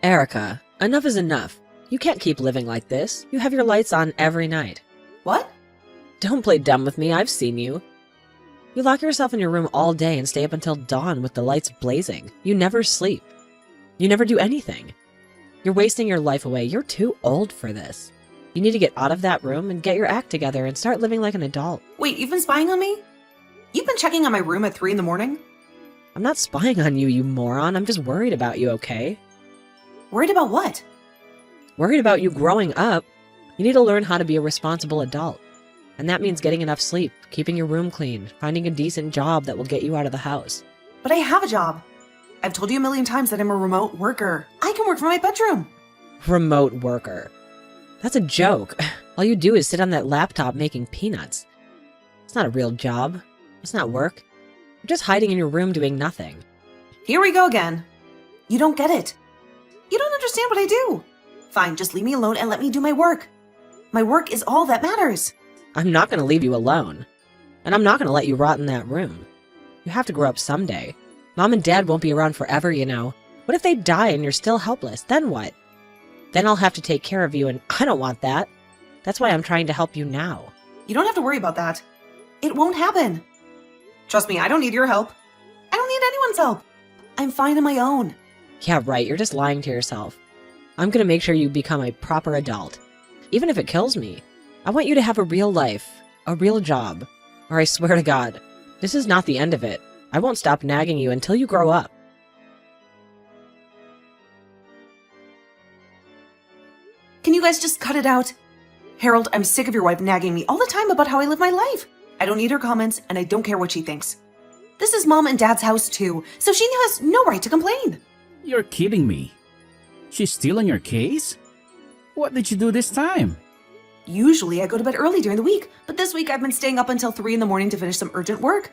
Erica, enough is enough. You can't keep living like this. You have your lights on every night. What? Don't play dumb with me, I've seen you. You lock yourself in your room all day and stay up until dawn with the lights blazing. You never sleep. You never do anything. You're wasting your life away. You're too old for this. You need to get out of that room and get your act together and start living like an adult. Wait, you've been spying on me? You've been checking on my room at 3 in the morning? I'm not spying on you, you moron. I'm just worried about you, okay? Worried about what? Worried about you growing up. You need to learn how to be a responsible adult. And that means getting enough sleep, keeping your room clean, finding a decent job that will get you out of the house. But I have a job. I've told you a million times that I'm a remote worker. I can work from my bedroom. Remote worker. That's a joke. All you do is sit on that laptop making peanuts. It's not a real job. It's not work. You're just hiding in your room doing nothing. Here we go again. You don't get it. You don't understand what I do. Fine, just leave me alone and let me do my work. My work is all that matters. I'm not going to leave you alone. And I'm not going to let you rot in that room. You have to grow up someday. Mom and Dad won't be around forever, you know. What if they die and you're still helpless? Then what? Then I'll have to take care of you, and I don't want that. That's why I'm trying to help you now. You don't have to worry about that. It won't happen. Trust me, I don't need your help. I don't need anyone's help. I'm fine on my own. Yeah, right. You're just lying to yourself. I'm going to make sure you become a proper adult. Even if it kills me. I want you to have a real life, a real job. Or I swear to God, this is not the end of it. I won't stop nagging you until you grow up. Can you guys just cut it out? Harold, I'm sick of your wife nagging me all the time about how I live my life. I don't need her comments, and I don't care what she thinks. This is Mom and Dad's house too, so she has no right to complain. You're kidding me. She's still on your case? What did you do this time? Usually I go to bed early during the week, but this week I've been staying up until 3 in the morning to finish some urgent work.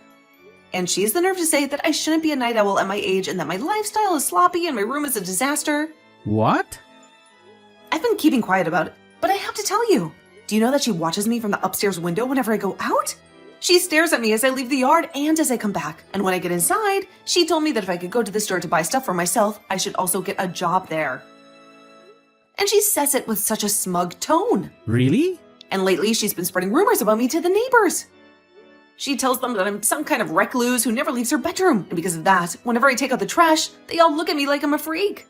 And she has the nerve to say that I shouldn't be a night owl at my age and that my lifestyle is sloppy and my room is a disaster. What? I've been keeping quiet about it, but I have to tell you. Do you know that she watches me from the upstairs window whenever I go out? She stares at me as I leave the yard and as I come back. And when I get inside, she told me that if I could go to the store to buy stuff for myself, I should also get a job there. And she says it with such a smug tone. Really? And lately, she's been spreading rumors about me to the neighbors. She tells them that I'm some kind of recluse who never leaves her bedroom. And because of that, whenever I take out the trash, they all look at me like I'm a freak.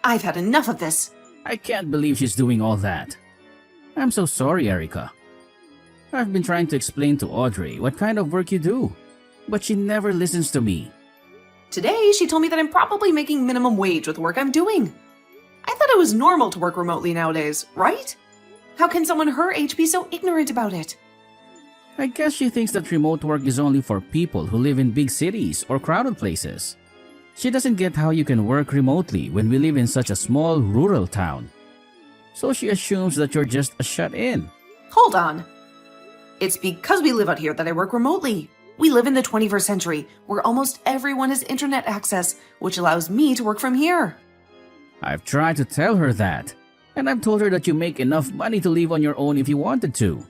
I've had enough of this. I can't believe she's doing all that. I'm so sorry, Erica. I've been trying to explain to Audrey what kind of work you do, but she never listens to me. Today, she told me that I'm probably making minimum wage with the work I'm doing. I thought it was normal to work remotely nowadays, right? How can someone her age be so ignorant about it? I guess she thinks that remote work is only for people who live in big cities or crowded places. She doesn't get how you can work remotely when we live in such a small rural town. So she assumes that you're just a shut-in. Hold on. It's because we live out here that I work remotely. We live in the 21st century, where almost everyone has internet access, which allows me to work from here. I've tried to tell her that, and I've told her that you make enough money to live on your own if you wanted to.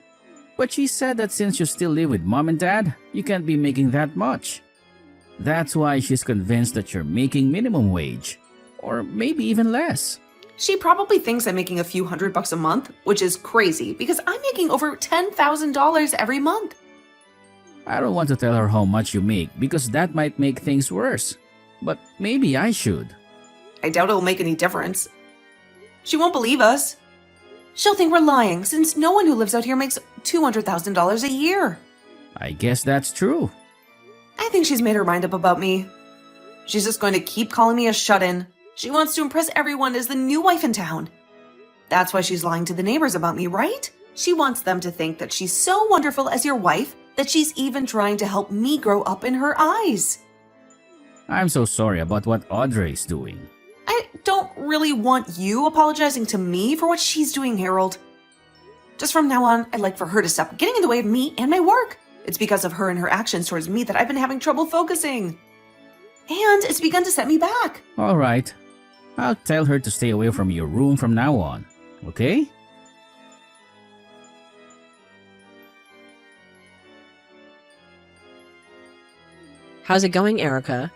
But she said that since you still live with Mom and Dad, you can't be making that much. That's why she's convinced that you're making minimum wage, or maybe even less. She probably thinks I'm making a few $100 a month, which is crazy because I'm making over $10,000 every month. I don't want to tell her how much you make because that might make things worse. But maybe I should. I doubt it'll make any difference. She won't believe us. She'll think we're lying since no one who lives out here makes $200,000 a year. I guess that's true. I think she's made her mind up about me. She's just going to keep calling me a shut-in. She wants to impress everyone as the new wife in town. That's why she's lying to the neighbors about me, right? She wants them to think that she's so wonderful as your wife that she's even trying to help me grow up in her eyes. I'm so sorry about what Audrey's doing. I don't really want you apologizing to me for what she's doing, Harold. Just from now on, I'd like for her to stop getting in the way of me and my work. It's because of her and her actions towards me that I've been having trouble focusing. And it's begun to set me back. All right. I'll tell her to stay away from your room from now on, okay? How's it going, Erica?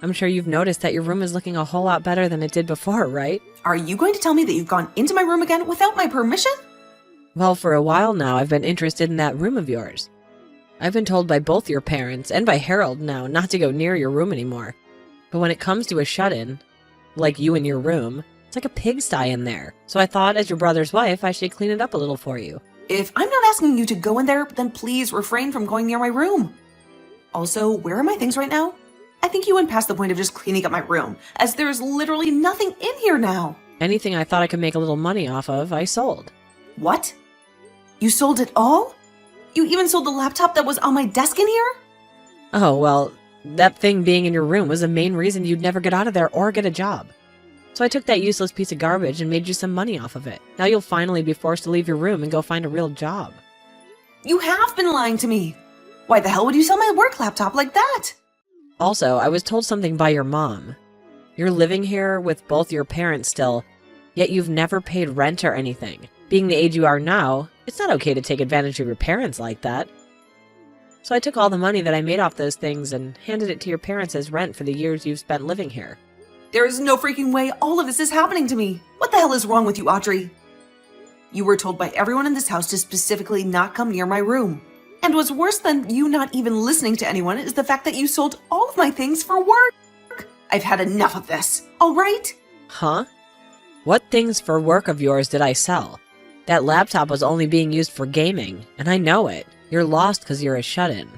I'm sure you've noticed that your room is looking a whole lot better than it did before, right? Are you going to tell me that you've gone into my room again without my permission? Well, for a while now, I've been interested in that room of yours. I've been told by both your parents and by Harold now not to go near your room anymore. But when it comes to a shut-in, like you in your room, it's like a pigsty in there. So I thought, as your brother's wife, I should clean it up a little for you. If I'm not asking you to go in there, then please refrain from going near my room. Also, where are my things right now? I think you went past the point of just cleaning up my room, as there's literally nothing in here now. Anything I thought I could make a little money off of, I sold. What? You sold it all? You even sold the laptop that was on my desk in here? Oh, well, that thing being in your room was the main reason you'd never get out of there or get a job. So I took that useless piece of garbage and made you some money off of it. Now you'll finally be forced to leave your room and go find a real job. You have been lying to me. Why the hell would you sell my work laptop like that? Also, I was told something by your mom. You're living here with both your parents still, yet you've never paid rent or anything. Being the age you are now, it's not okay to take advantage of your parents like that. So I took all the money that I made off those things and handed it to your parents as rent for the years you've spent living here. There is no freaking way all of this is happening to me. What the hell is wrong with you, Audrey? You were told by everyone in this house to specifically not come near my room. And what's worse than you not even listening to anyone is the fact that you sold all of my things for work. I've had enough of this, all right? Huh? What things for work of yours did I sell? That laptop was only being used for gaming, and I know it. You're lost because you're a shut-in.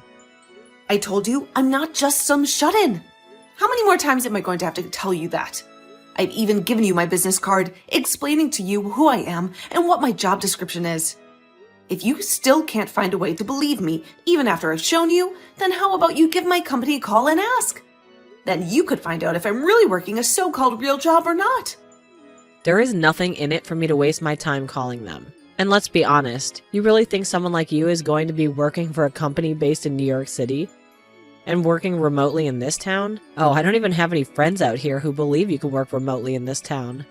I told you I'm not just some shut-in. How many more times am I going to have to tell you that? I've even given you my business card, explaining to you who I am and what my job description is. If you still can't find a way to believe me, even after I've shown you, then how about you give my company a call and ask? Then you could find out if I'm really working a so-called real job or not. There is nothing in it for me to waste my time calling them. And let's be honest, you really think someone like you is going to be working for a company based in New York City? And working remotely in this town? Oh, I don't even have any friends out here who believe you can work remotely in this town.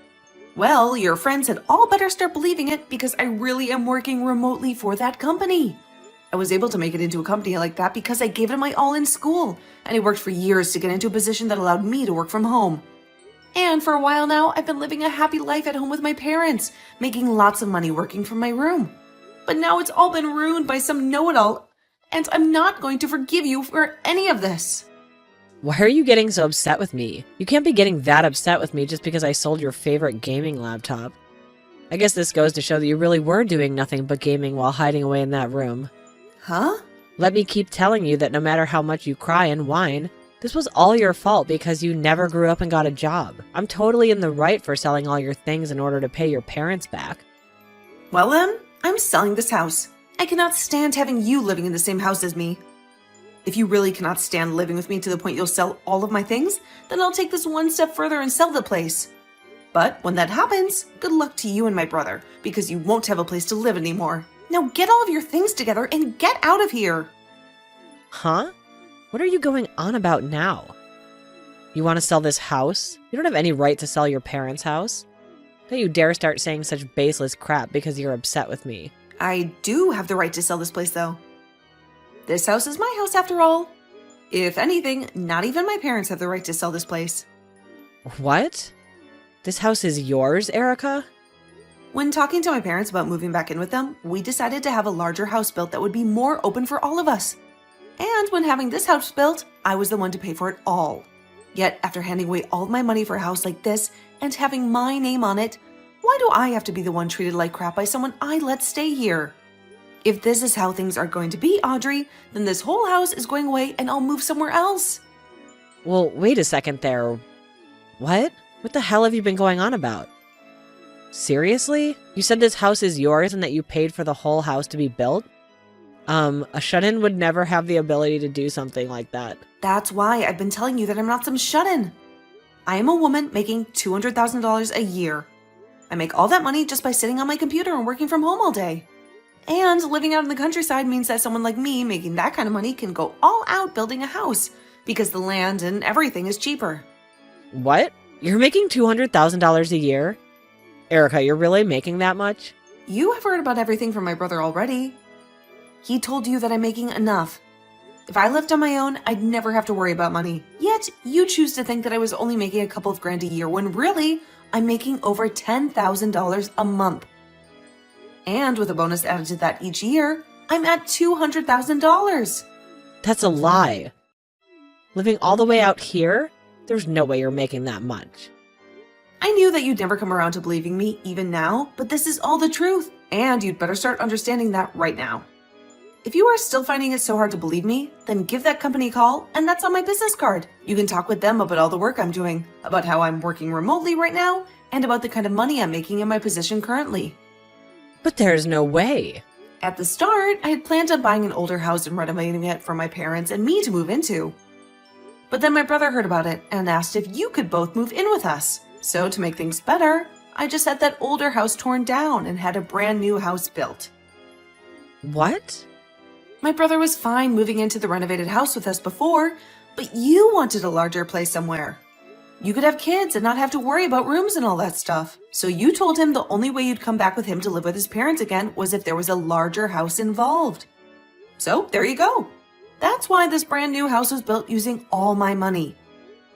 Well, your friends had all better start believing it because I really am working remotely for that company. I was able to make it into a company like that because I gave it my all in school, and I worked for years to get into a position that allowed me to work from home. And for a while now, I've been living a happy life at home with my parents, making lots of money working from my room. But now it's all been ruined by some know-it-all, and I'm not going to forgive you for any of this. Why are you getting so upset with me? You can't be getting that upset with me just because I sold your favorite gaming laptop. I guess this goes to show that you really were doing nothing but gaming while hiding away in that room. Huh? Let me keep telling you that no matter how much you cry and whine, this was all your fault because you never grew up and got a job. I'm totally in the right for selling all your things in order to pay your parents back. Well then, I'm selling this house. I cannot stand having you living in the same house as me. If you really cannot stand living with me to the point you'll sell all of my things, then I'll take this one step further and sell the place. But when that happens, good luck to you and my brother, because you won't have a place to live anymore. Now get all of your things together and get out of here. Huh? What are you going on about now? You want to sell this house? You don't have any right to sell your parents' house. Don't you dare start saying such baseless crap because you're upset with me. I do have the right to sell this place, though. This house is my house after all. If anything, not even my parents have the right to sell this place. What? This house is yours, Erica? When talking to my parents about moving back in with them, we decided to have a larger house built that would be more open for all of us. And when having this house built, I was the one to pay for it all. Yet, after handing away all of my money for a house like this and having my name on it, why do I have to be the one treated like crap by someone I let stay here? If this is how things are going to be, Audrey, then this whole house is going away and I'll move somewhere else. Well, wait a second there. What? What the hell have you been going on about? Seriously? You said this house is yours and that you paid for the whole house to be built? A shut-in would never have the ability to do something like that. That's why I've been telling you that I'm not some shut-in. I am a woman making $200,000 a year. I make all that money just by sitting on my computer and working from home all day. And living out in the countryside means that someone like me making that kind of money can go all out building a house because the land and everything is cheaper. What? You're making $200,000 a year? Erica, you're really making that much? You have heard about everything from my brother already. He told you that I'm making enough. If I lived on my own, I'd never have to worry about money. Yet, Yet, you choose to think that I was only making a couple of grand a year when really, I'm making over $10,000 a month. And with a bonus added to that each year, I'm at $200,000. That's a lie. Living all the way out here? There's no way you're making that much. I knew that you'd never come around to believing me even now, but this is all the truth, and you'd better start understanding that right now. If you are still finding it so hard to believe me, then give that company a call, and that's on my business card. You can talk with them about all the work I'm doing, about how I'm working remotely right now, and about the kind of money I'm making in my position currently. But there's no way. At the start, I had planned on buying an older house and renovating it for my parents and me to move into. But then my brother heard about it and asked if you could both move in with us. So to make things better, I just had that older house torn down and had a brand new house built. What? My brother was fine moving into the renovated house with us before, but you wanted a larger place somewhere. You could have kids and not have to worry about rooms and all that stuff. So you told him the only way you'd come back with him to live with his parents again was if there was a larger house involved. So there you go. That's why this brand new house was built using all my money.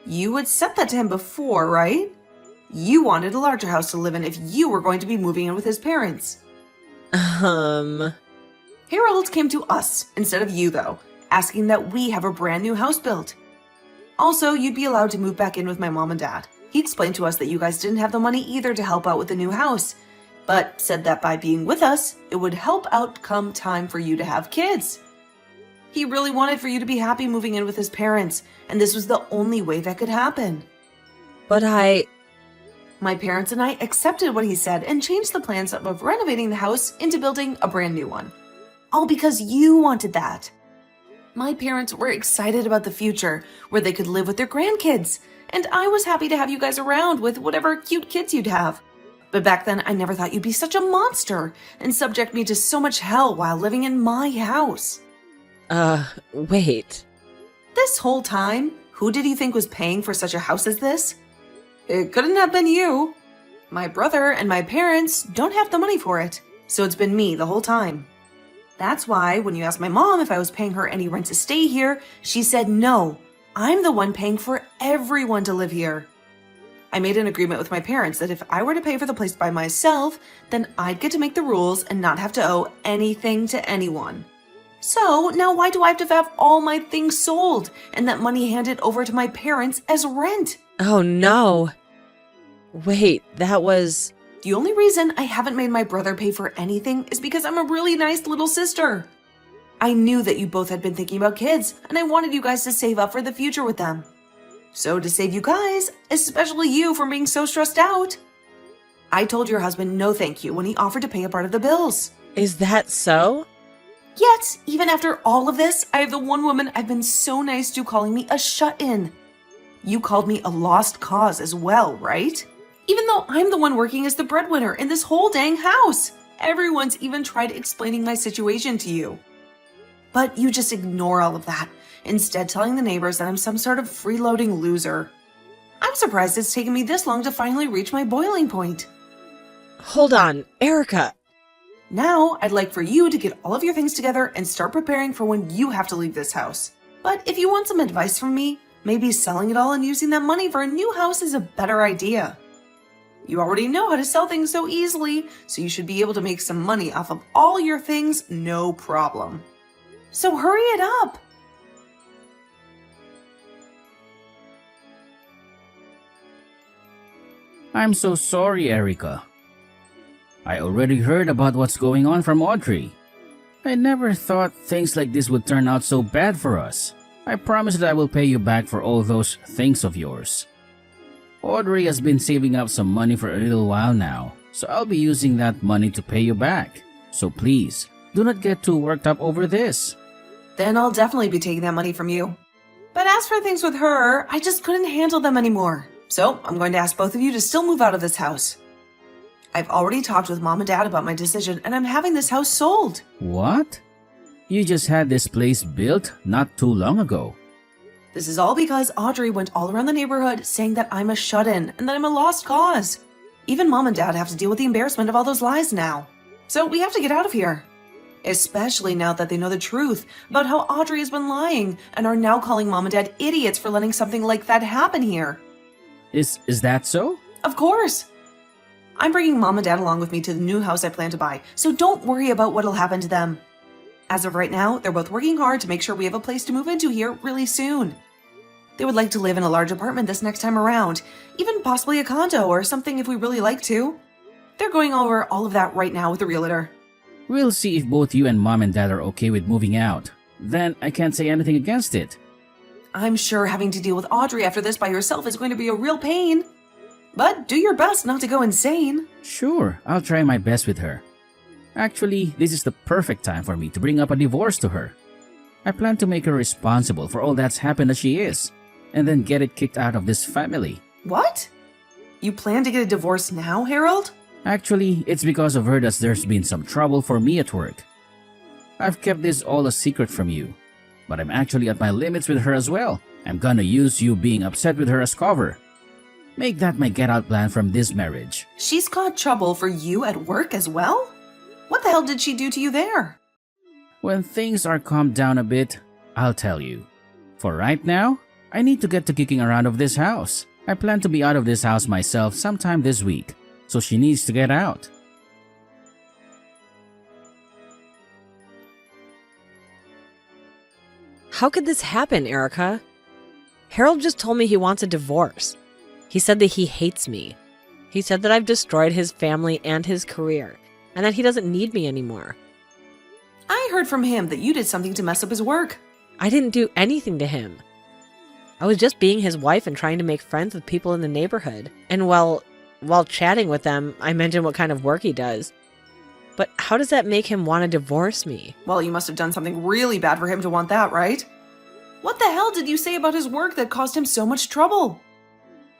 You had said that to him before, right? You wanted a larger house to live in if you were going to be moving in with his parents. Harold came to us instead of you, though, asking that we have a brand new house built. Also, you'd be allowed to move back in with my mom and dad. He explained to us that you guys didn't have the money either to help out with the new house, but said that by being with us, it would help out come time for you to have kids. He really wanted for you to be happy moving in with his parents, and this was the only way that could happen. But My parents and I accepted what he said and changed the plans of renovating the house into building a brand new one. All because you wanted that. My parents were excited about the future, where they could live with their grandkids, and I was happy to have you guys around with whatever cute kids you'd have. But back then, I never thought you'd be such a monster and subject me to so much hell while living in my house. Wait. This whole time, who did you think was paying for such a house as this? It couldn't have been you. My brother and my parents don't have the money for it, so it's been me the whole time. That's why when you asked my mom if I was paying her any rent to stay here, she said no. I'm the one paying for everyone to live here. I made an agreement with my parents that if I were to pay for the place by myself, then I'd get to make the rules and not have to owe anything to anyone. So now why do I have to have all my things sold and that money handed over to my parents as rent? Oh no. Wait, that was... The only reason I haven't made my brother pay for anything is because I'm a really nice little sister. I knew that you both had been thinking about kids, and I wanted you guys to save up for the future with them. So to save you guys, especially you from being so stressed out, I told your husband no thank you when he offered to pay a part of the bills. Is that so? Yet, even after all of this, I have the one woman I've been so nice to calling me a shut-in. You called me a lost cause as well, right? Even though I'm the one working as the breadwinner in this whole dang house. Everyone's even tried explaining my situation to you. But you just ignore all of that, instead telling the neighbors that I'm some sort of freeloading loser. I'm surprised it's taken me this long to finally reach my boiling point. Hold on, Erica. Now, I'd like for you to get all of your things together and start preparing for when you have to leave this house. But if you want some advice from me, maybe selling it all and using that money for a new house is a better idea. You already know how to sell things so easily, so you should be able to make some money off of all your things, no problem. So hurry it up! I'm so sorry, Erica. I already heard about what's going on from Audrey. I never thought things like this would turn out so bad for us. I promise that I will pay you back for all those things of yours. Audrey has been saving up some money for a little while now, so I'll be using that money to pay you back. So please, do not get too worked up over this. Then I'll definitely be taking that money from you. But as for things with her, I just couldn't handle them anymore. So I'm going to ask both of you to still move out of this house. I've already talked with Mom and Dad about my decision, and I'm having this house sold. What? You just had this place built not too long ago. This is all because Audrey went all around the neighborhood saying that I'm a shut-in and that I'm a lost cause. Even Mom and Dad have to deal with the embarrassment of all those lies now. So we have to get out of here. Especially now that they know the truth about how Audrey has been lying and are now calling Mom and Dad idiots for letting something like that happen here. Is that so? Of course. I'm bringing Mom and Dad along with me to the new house I plan to buy, so don't worry about what'll happen to them. As of right now, they're both working hard to make sure we have a place to move into here really soon. They would like to live in a large apartment this next time around, even possibly a condo or something if we really like to. They're going over all of that right now with the realtor. We'll see if both you and Mom and Dad are okay with moving out. Then I can't say anything against it. I'm sure having to deal with Audrey after this by yourself is going to be a real pain. But do your best not to go insane. Sure, I'll try my best with her. Actually, this is the perfect time for me to bring up a divorce to her. I plan to make her responsible for all that's happened as she is, and then get it kicked out of this family. What? You plan to get a divorce now, Harold? Actually, it's because of her that there's been some trouble for me at work. I've kept this all a secret from you, but I'm actually at my limits with her as well. I'm gonna use you being upset with her as cover. Make that my get-out plan from this marriage. She's caused trouble for you at work as well? What the hell did she do to you there? When things are calmed down a bit, I'll tell you. For right now, I need to get to kicking around of this house. I plan to be out of this house myself sometime this week, so she needs to get out. How could this happen, Erica? Harold just told me he wants a divorce. He said that he hates me. He said that I've destroyed his family and his career, and that he doesn't need me anymore. I heard from him that you did something to mess up his work. I didn't do anything to him. I was just being his wife and trying to make friends with people in the neighborhood. And while chatting with them, I mentioned what kind of work he does. But how does that make him want to divorce me? Well, you must have done something really bad for him to want that, right? What the hell did you say about his work that caused him so much trouble?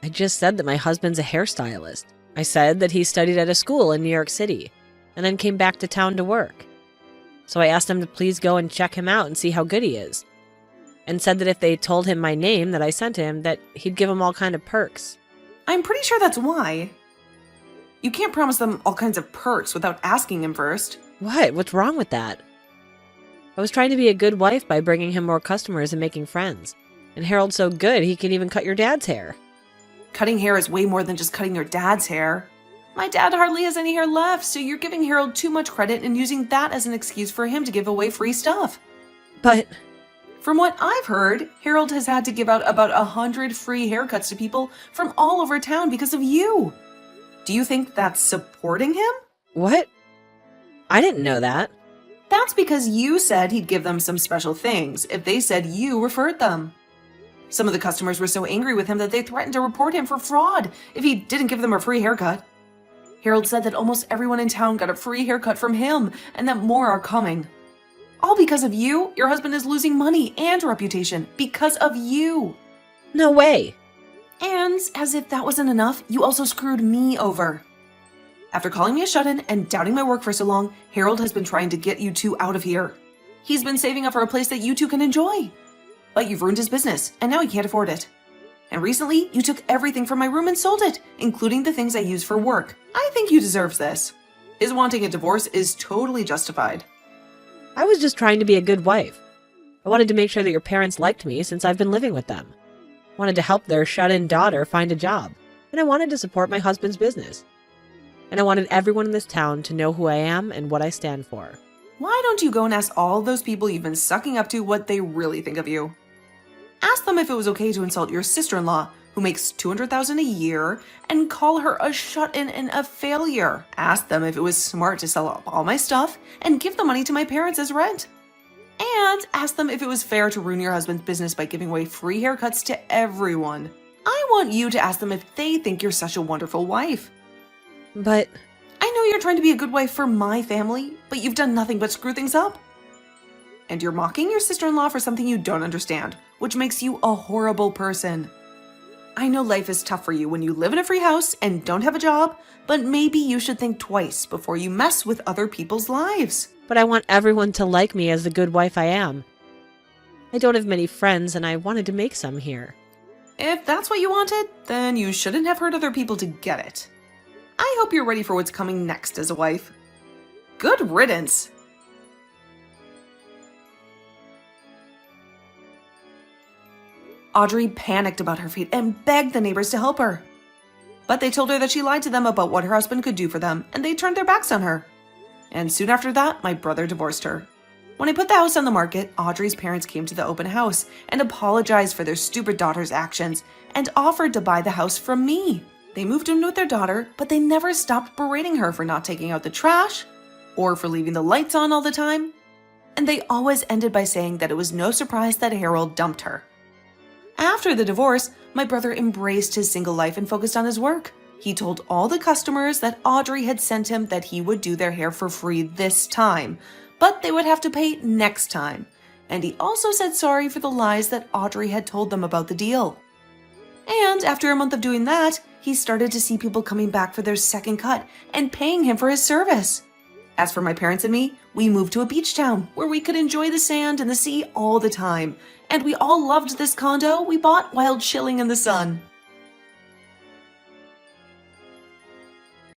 I just said that my husband's a hairstylist. I said that he studied at a school in New York City and then came back to town to work. So I asked him to please go and check him out and see how good he is. And said that if they told him my name that I sent him, that he'd give him all kind of perks. I'm pretty sure that's why. You can't promise them all kinds of perks without asking him first. What? What's wrong with that? I was trying to be a good wife by bringing him more customers and making friends. And Harold's so good, he can even cut your dad's hair. Cutting hair is way more than just cutting your dad's hair. My dad hardly has any hair left, so you're giving Harold too much credit and using that as an excuse for him to give away free stuff. But from what I've heard, Harold has had to give out about 100 free haircuts to people from all over town because of you. Do you think that's supporting him? what? I didn't know that. That's because you said he'd give them some special things if they said you referred them. Some of the customers were so angry with him that they threatened to report him for fraud if he didn't give them a free haircut. Harold said that almost everyone in town got a free haircut from him and that more are coming. All because of you, your husband is losing money and reputation because of you. No way. And as if that wasn't enough, you also screwed me over. After calling me a shut-in and doubting my work for so long, Harold has been trying to get you two out of here. He's been saving up for a place that you two can enjoy. But you've ruined his business, and now he can't afford it. And recently, you took everything from my room and sold it, including the things I use for work. I think you deserve this. His wanting a divorce is totally justified. I was just trying to be a good wife. I wanted to make sure that your parents liked me since I've been living with them. Wanted to help their shut-in daughter find a job. And I wanted to support my husband's business. And I wanted everyone in this town to know who I am and what I stand for. Why don't you go and ask all those people you've been sucking up to what they really think of you? Ask them if it was okay to insult your sister-in-law, who makes $200,000 a year, and call her a shut-in and a failure. Ask them if it was smart to sell up all my stuff and give the money to my parents as rent. And ask them if it was fair to ruin your husband's business by giving away free haircuts to everyone. I want you to ask them if they think you're such a wonderful wife. But I know you're trying to be a good wife for my family, but you've done nothing but screw things up. And you're mocking your sister-in-law for something you don't understand, which makes you a horrible person. I know life is tough for you when you live in a free house and don't have a job, but maybe you should think twice before you mess with other people's lives. I want everyone to like me as the good wife I am. I don't have many friends, and I wanted to make some here. If that's what you wanted, then you shouldn't have hurt other people to get it. I hope you're ready for what's coming next as a wife. Good riddance. Audrey panicked about her fate and begged the neighbors to help her. But they told her that she lied to them about what her husband could do for them, and they turned their backs on her. And soon after that, my brother divorced her. When I put the house on the market, Audrey's parents came to the open house and apologized for their stupid daughter's actions and offered to buy the house from me. They moved in with their daughter, but they never stopped berating her for not taking out the trash or for leaving the lights on all the time. And they always ended by saying that it was no surprise that Harold dumped her. After the divorce, my brother embraced his single life and focused on his work. He told all the customers that Audrey had sent him that he would do their hair for free this time, but they would have to pay next time. And he also said sorry for the lies that Audrey had told them about the deal. And after a month of doing that, he started to see people coming back for their second cut and paying him for his service. As for my parents and me, we moved to a beach town where we could enjoy the sand and the sea all the time. And we all loved this condo we bought while chilling in the sun.